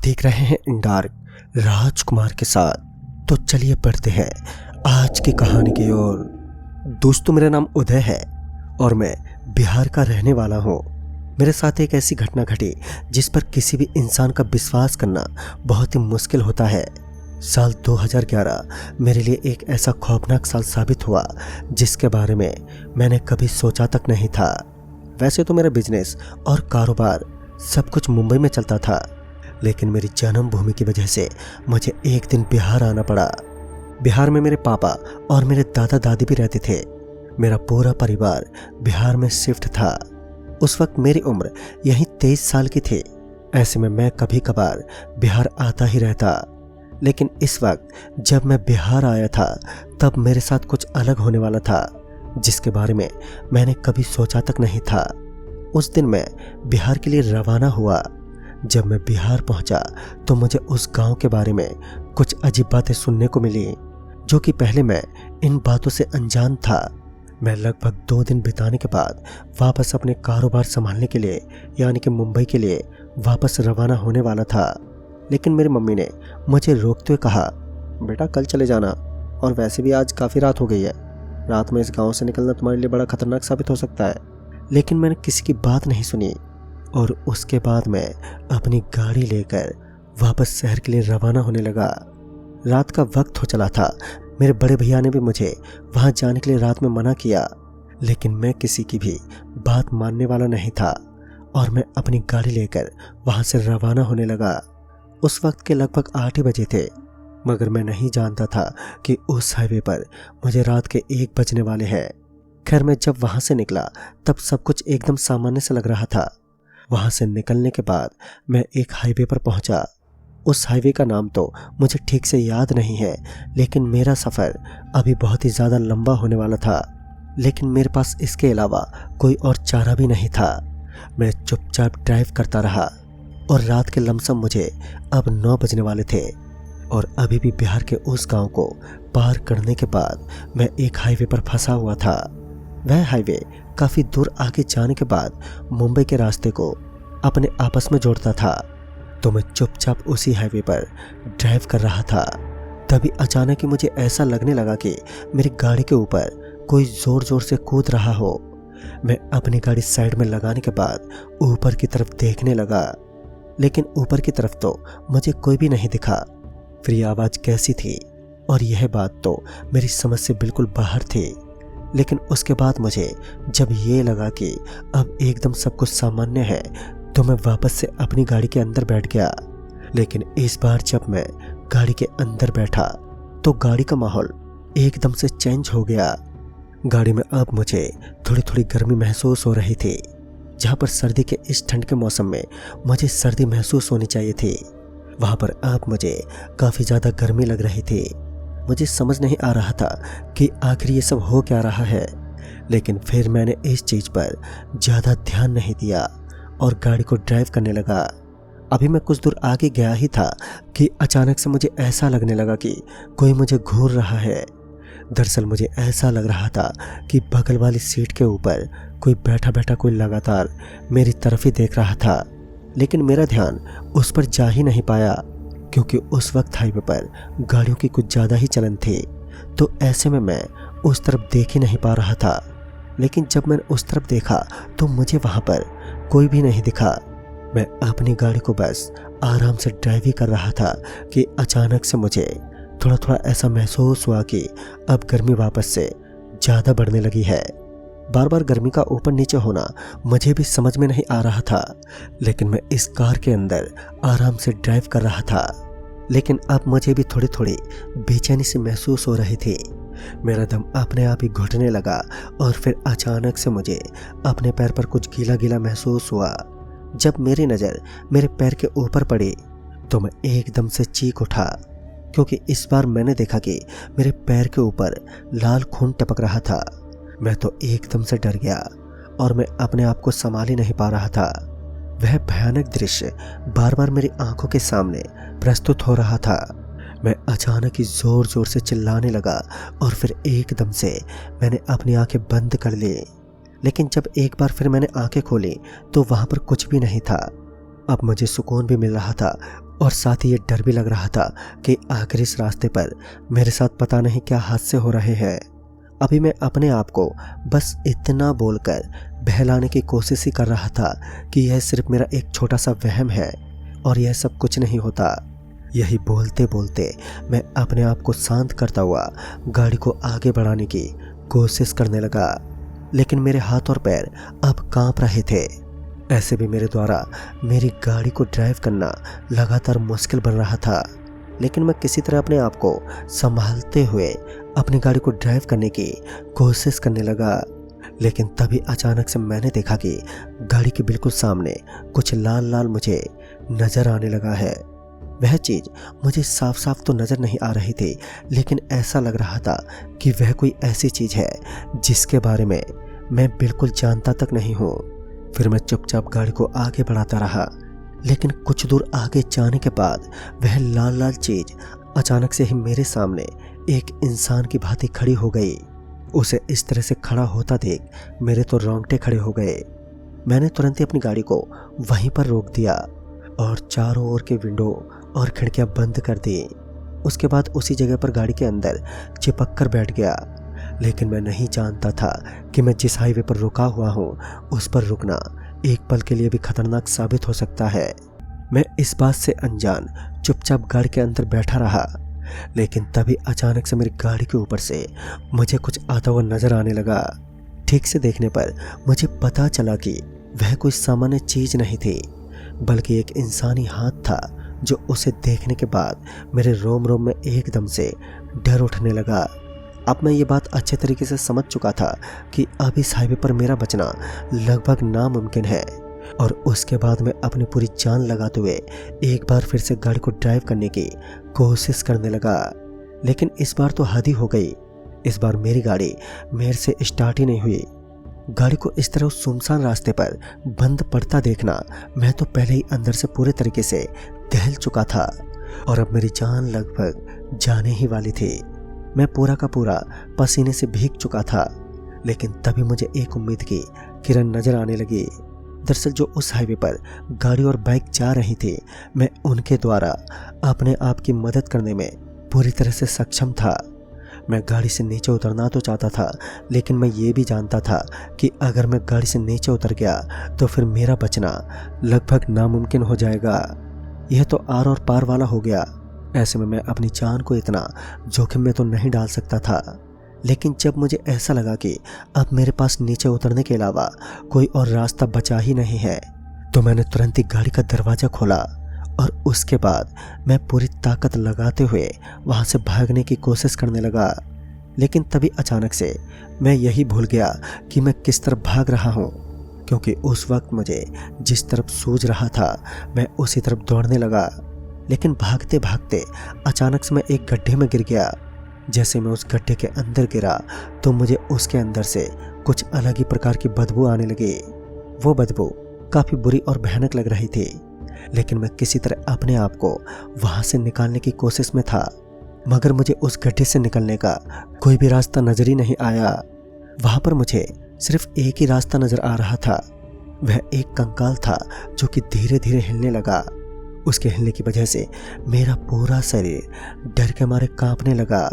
देख रहे हैं डार्क राजकुमार के साथ। तो चलिए पढ़ते हैं आज की कहानी की ओर। दोस्तों, मेरा नाम उदय है और मैं बिहार का रहने वाला हूँ। मेरे साथ एक ऐसी घटना घटी जिस पर किसी भी इंसान का विश्वास करना बहुत ही मुश्किल होता है। साल 2011 मेरे लिए एक ऐसा खौफनाक साल साबित हुआ जिसके बारे में मैंने कभी सोचा तक नहीं था। वैसे तो मेरा बिजनेस और कारोबार सब कुछ मुंबई में चलता था, लेकिन मेरी जन्मभूमि की वजह से मुझे एक दिन बिहार आना पड़ा। बिहार में मेरे पापा और मेरे दादा दादी भी रहते थे। मेरा पूरा परिवार बिहार में शिफ्ट था। उस वक्त मेरी उम्र यही 23 साल की थी। ऐसे में मैं कभी कभार बिहार आता ही रहता, लेकिन इस वक्त जब मैं बिहार आया था तब मेरे साथ कुछ अलग होने वाला था जिसके बारे में मैंने कभी सोचा तक नहीं था। उस दिन मैं बिहार के लिए रवाना हुआ। जब मैं बिहार पहुंचा तो मुझे उस गांव के बारे में कुछ अजीब बातें सुनने को मिली, जो कि पहले मैं इन बातों से अनजान था। मैं लगभग 2 दिन बिताने के बाद वापस अपने कारोबार संभालने के लिए यानी कि मुंबई के लिए वापस रवाना होने वाला था, लेकिन मेरी मम्मी ने मुझे रोकते हुए कहा, बेटा कल चले जाना, और वैसे भी आज काफ़ी रात हो गई है। रात में इस गांव से निकलना तुम्हारे लिए बड़ा खतरनाक साबित हो सकता है। लेकिन मैंने किसी की बात नहीं सुनी और उसके बाद मैं अपनी गाड़ी लेकर वापस शहर के लिए रवाना होने लगा। रात का वक्त हो चला था। मेरे बड़े भैया ने भी मुझे वहां जाने के लिए रात में मना किया, लेकिन मैं किसी की भी बात मानने वाला नहीं था और मैं अपनी गाड़ी लेकर वहां से रवाना होने लगा। उस वक्त के लगभग 8 ही बजे थे, मगर मैं नहीं जानता था कि उस हाईवे पर मुझे रात के 1 बजने वाले हैं। खैर, मैं जब वहां से निकला तब सब कुछ एकदम सामान्य से लग रहा था। वहां से निकलने के बाद मैं एक हाईवे पर पहुंचा। उस हाईवे का नाम तो मुझे ठीक से याद नहीं है, लेकिन मेरा सफ़र अभी बहुत ही ज़्यादा लंबा होने वाला था। लेकिन मेरे पास इसके अलावा कोई और चारा भी नहीं था। मैं चुपचाप ड्राइव करता रहा और रात के लमसम मुझे अब 9 बजने वाले थे और अभी भी बिहार के उस गांव को पार करने के बाद मैं एक हाईवे पर फंसा हुआ था। वह हाईवे काफ़ी दूर आगे जाने के बाद मुंबई के रास्ते को अपने आपस में जोड़ता था। तो मैं चुपचाप उसी हाईवे पर ड्राइव कर रहा था। तभी अचानक ही मुझे ऐसा लगने लगा कि मेरी गाड़ी के ऊपर कोई ज़ोर ज़ोर से कूद रहा हो। मैं अपनी गाड़ी साइड में लगाने के बाद ऊपर की तरफ देखने लगा, लेकिन ऊपर की तरफ तो मुझे कोई भी नहीं दिखा। फिर ये आवाज़ कैसी थी, और यह बात तो मेरी समझ से बिल्कुल बाहर थी। लेकिन उसके बाद मुझे जब ये लगा कि अब एकदम सब कुछ सामान्य है, तो मैं वापस से अपनी गाड़ी के अंदर बैठ गया। लेकिन इस बार जब मैं गाड़ी के अंदर बैठा तो गाड़ी का माहौल एकदम से चेंज हो गया। गाड़ी में अब मुझे थोड़ी थोड़ी गर्मी महसूस हो रही थी। जहाँ पर सर्दी के इस ठंड के मौसम में मुझे सर्दी महसूस होनी चाहिए थी, वहाँ पर अब मुझे काफ़ी ज़्यादा गर्मी लग रही थी। मुझे समझ नहीं आ रहा था कि आखिर ये सब हो क्या रहा है, लेकिन फिर मैंने इस चीज़ पर ज़्यादा ध्यान नहीं दिया और गाड़ी को ड्राइव करने लगा। अभी मैं कुछ दूर आगे गया ही था कि अचानक से मुझे ऐसा लगने लगा कि कोई मुझे घूर रहा है। दरअसल मुझे ऐसा लग रहा था कि बगल वाली सीट के ऊपर कोई बैठा बैठा कोई लगातार मेरी तरफ ही देख रहा था, लेकिन मेरा ध्यान उस पर जा ही नहीं पाया क्योंकि उस वक्त हाईवे पर गाड़ियों की कुछ ज़्यादा ही चलन थी। तो ऐसे में मैं उस तरफ देख ही नहीं पा रहा था। लेकिन जब मैंने उस तरफ देखा तो मुझे वहाँ पर कोई भी नहीं दिखा। मैं अपनी गाड़ी को बस आराम से ड्राइव ही कर रहा था कि अचानक से मुझे थोड़ा थोड़ा ऐसा महसूस हुआ कि अब गर्मी वापस से ज़्यादा बढ़ने लगी है। बार बार गर्मी का ऊपर नीचे होना मुझे भी समझ में नहीं आ रहा था, लेकिन मैं इस कार के अंदर आराम से ड्राइव कर रहा था। लेकिन अब मुझे भी थोड़ी थोड़ी बेचैनी सी महसूस हो रही थी। मेरा दम अपने आप ही घुटने लगा और फिर अचानक से मुझे अपने पैर पर कुछ गीला गीला महसूस हुआ। जब मेरी नज़र मेरे पैर के ऊपर पड़ी तो मैं एकदम से चीख उठा, क्योंकि इस बार मैंने देखा कि मेरे पैर के ऊपर लाल खून टपक रहा था। मैं तो एकदम से डर गया और मैं अपने आप को संभाल ही नहीं पा रहा था। वह भयानक दृश्य बार बार मेरी आंखों के सामने प्रस्तुत हो रहा था। मैं अचानक ही जोर जोर से चिल्लाने लगा और फिर एकदम से मैंने अपनी आंखें बंद कर ली। लेकिन जब एक बार फिर मैंने आंखें खोली तो वहाँ पर कुछ भी नहीं था। अब मुझे सुकून भी मिल रहा था और साथ ही ये डर भी लग रहा था कि आखिर इस रास्ते पर मेरे साथ पता नहीं क्या हादसे हो रहे हैं। अभी मैं अपने आप को बस इतना बोलकर बहलाने की कोशिश ही कर रहा था कि यह सिर्फ मेरा एक छोटा सा वहम है और यह सब कुछ नहीं होता। यही बोलते बोलते मैं अपने आप को शांत करता हुआ गाड़ी को आगे बढ़ाने की कोशिश करने लगा, लेकिन मेरे हाथ और पैर अब कांप रहे थे। ऐसे भी मेरे द्वारा मेरी गाड़ी को ड्राइव करना लगातार मुश्किल बन रहा था, लेकिन मैं किसी तरह अपने आप को संभालते हुए अपनी गाड़ी को ड्राइव करने की कोशिश करने लगा। लेकिन तभी अचानक से मैंने देखा कि गाड़ी के बिल्कुल सामने कुछ लाल लाल मुझे नजर आने लगा है। वह चीज़ मुझे साफ साफ तो नज़र नहीं आ रही थी, लेकिन ऐसा लग रहा था कि वह कोई ऐसी चीज़ है जिसके बारे में मैं बिल्कुल जानता तक नहीं हूँ। फिर मैं चुपचाप गाड़ी को आगे बढ़ाता रहा, लेकिन कुछ दूर आगे जाने के बाद वह लाल लाल चीज़ अचानक से ही मेरे सामने एक इंसान की भांति खड़ी हो गई। उसे इस तरह से खड़ा होता देख मेरे तो रोंगटे खड़े हो गए। मैंने तुरंत ही अपनी गाड़ी को वहीं पर रोक दिया और चारों ओर के विंडो और खिड़कियां बंद कर दी। उसके बाद उसी जगह पर गाड़ी के अंदर चिपक कर बैठ गया। लेकिन मैं नहीं जानता था कि मैं जिस हाईवे पर रुका हुआ हूँ उस पर रुकना एक पल के लिए भी खतरनाक साबित हो सकता है। मैं इस बात से अनजान चुपचाप गाड़ी के अंदर बैठा रहा, लेकिन तभी अचानक से मेरी गाड़ी के ऊपर से मुझे कुछ आता हुआ नजर आने लगा। ठीक से देखने पर मुझे पता चला कि वह कोई सामान्य चीज नहीं थी, बल्कि एक इंसानी हाथ था, जो उसे देखने के बाद मेरे रोम रोम में एकदम से डर उठने लगा। अब मैं ये बात अच्छे तरीके से समझ चुका था कि अब इस हाईवे पर मेरा बचना लगभग नामुमकिन है, और उसके बाद मैं अपनी पूरी जान लगाते हुए एक बार फिर से गाड़ी को ड्राइव करने की कोशिश करने लगा। लेकिन इस बार तो हद ही हो गई। इस बार मेरी गाड़ी मेरे से स्टार्ट ही नहीं हुई। गाड़ी को इस तरह उस सुनसान रास्ते पर बंद पड़ता देखना मैं तो पहले ही अंदर से पूरे तरीके से दहल चुका था, और अब मेरी जान लगभग जाने ही वाली थी। मैं पूरा का पूरा पसीने से भीग चुका था, लेकिन तभी मुझे एक उम्मीद की किरण नजर आने लगी। दरअसल जो उस हाईवे पर गाड़ी और बाइक जा रही थी, मैं उनके द्वारा अपने आप की मदद करने में पूरी तरह से सक्षम था। मैं गाड़ी से नीचे उतरना तो चाहता था, लेकिन मैं ये भी जानता था कि अगर मैं गाड़ी से नीचे उतर गया तो फिर मेरा बचना लगभग नामुमकिन हो जाएगा। यह तो आर और पार वाला हो गया। ऐसे में मैं अपनी जान को इतना जोखिम में तो नहीं डाल सकता था। लेकिन जब मुझे ऐसा लगा कि अब मेरे पास नीचे उतरने के अलावा कोई और रास्ता बचा ही नहीं है, तो मैंने तुरंत ही गाड़ी का दरवाज़ा खोला और उसके बाद मैं पूरी ताकत लगाते हुए वहाँ से भागने की कोशिश करने लगा। लेकिन तभी अचानक से मैं यही भूल गया कि मैं किस तरफ भाग रहा हूँ, क्योंकि उस वक्त मुझे जिस तरफ सूझ रहा था मैं उसी तरफ दौड़ने लगा। लेकिन भागते भागते अचानक से मैं एक गड्ढे में गिर गया। जैसे मैं उस गड्ढे के अंदर गिरा तो मुझे उसके अंदर से कुछ अलग ही प्रकार की बदबू आने लगी। वो बदबू काफ़ी बुरी और भयानक लग रही थी, लेकिन मैं किसी तरह अपने आप को वहाँ से निकालने की कोशिश में था, मगर मुझे उस गड्ढे से निकलने का कोई भी रास्ता नजर ही नहीं आया। वहाँ पर मुझे सिर्फ एक ही रास्ता नजर आ रहा था। वह एक कंकाल था जो कि धीरे धीरे हिलने लगा। उसके हिलने की वजह से मेरा पूरा शरीर डर के मारे कांपने लगा,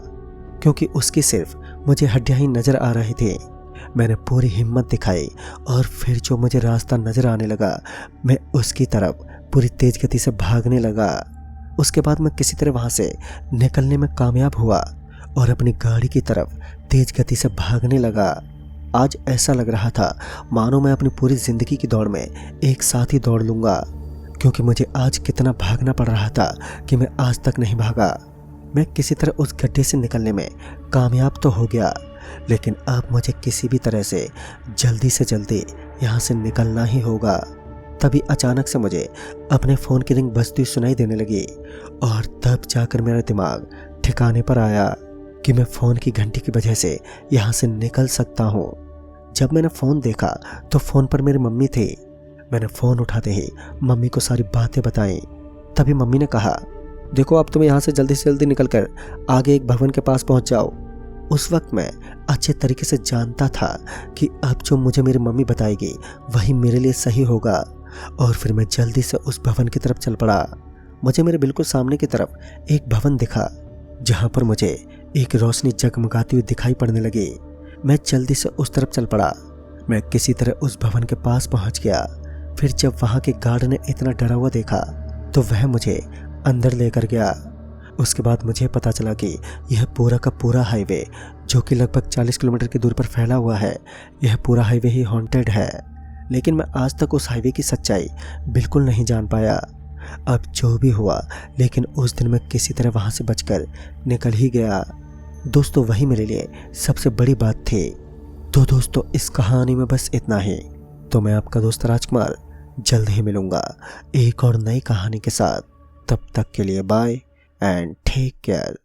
क्योंकि उसकी सिर्फ मुझे हड्डियां ही नजर आ रही थी। मैंने पूरी हिम्मत दिखाई और फिर जो मुझे रास्ता नजर आने लगा मैं उसकी तरफ पूरी तेज गति से भागने लगा। उसके बाद मैं किसी तरह वहाँ से निकलने में कामयाब हुआ और अपनी गाड़ी की तरफ तेज गति से भागने लगा। आज ऐसा लग रहा था मानो मैं अपनी पूरी जिंदगी की दौड़ में एक साथ ही दौड़ लूँगा, क्योंकि मुझे आज कितना भागना पड़ रहा था कि मैं आज तक नहीं भागा। मैं किसी तरह उस गड्ढे से निकलने में कामयाब तो हो गया, लेकिन अब मुझे किसी भी तरह से जल्दी यहाँ से निकलना ही होगा। तभी अचानक से मुझे अपने फ़ोन की रिंग बजती सुनाई देने लगी, और तब जाकर मेरा दिमाग ठिकाने पर आया कि मैं फ़ोन की घंटी की वजह से यहाँ से निकल सकता हूँ। जब मैंने फ़ोन देखा तो फ़ोन पर मेरी मम्मी थी। मैंने फ़ोन उठाते ही मम्मी को सारी बातें बताई। तभी मम्मी ने कहा, देखो अब तुम यहाँ से जल्दी निकल कर आगे एक भवन के पास पहुँच जाओ। उस वक्त मैं अच्छे तरीके से जानता था कि अब जो मुझे मेरी मम्मी बताएगी वही मेरे लिए सही होगा, और फिर मैं जल्दी से उस भवन की तरफ चल पड़ा। मुझे मेरे बिल्कुल सामने की तरफ एक भवन दिखा जहां पर मुझे एक रोशनी जगमगाती हुई दिखाई पड़ने लगी। मैं जल्दी से उस तरफ चल पड़ा। मैं किसी तरह उस भवन के पास पहुंच गया। फिर जब वहां के गार्ड ने इतना डरा हुआ देखा तो वह मुझे अंदर लेकर गया। उसके बाद मुझे पता चला कि यह पूरा का पूरा हाईवे, जो कि लगभग 40 किलोमीटर की दूर पर फैला हुआ है, यह पूरा हाईवे ही हॉन्टेड है। लेकिन मैं आज तक उस हाईवे की सच्चाई बिल्कुल नहीं जान पाया। अब जो भी हुआ, लेकिन उस दिन मैं किसी तरह वहां से बचकर निकल ही गया। दोस्तों, वही मेरे लिए सबसे बड़ी बात थी। तो दोस्तों, इस कहानी में बस इतना ही। तो मैं आपका दोस्त राजकुमार जल्द ही मिलूंगा एक और नई कहानी के साथ। तब तक के लिए बाय एंड टेक केयर।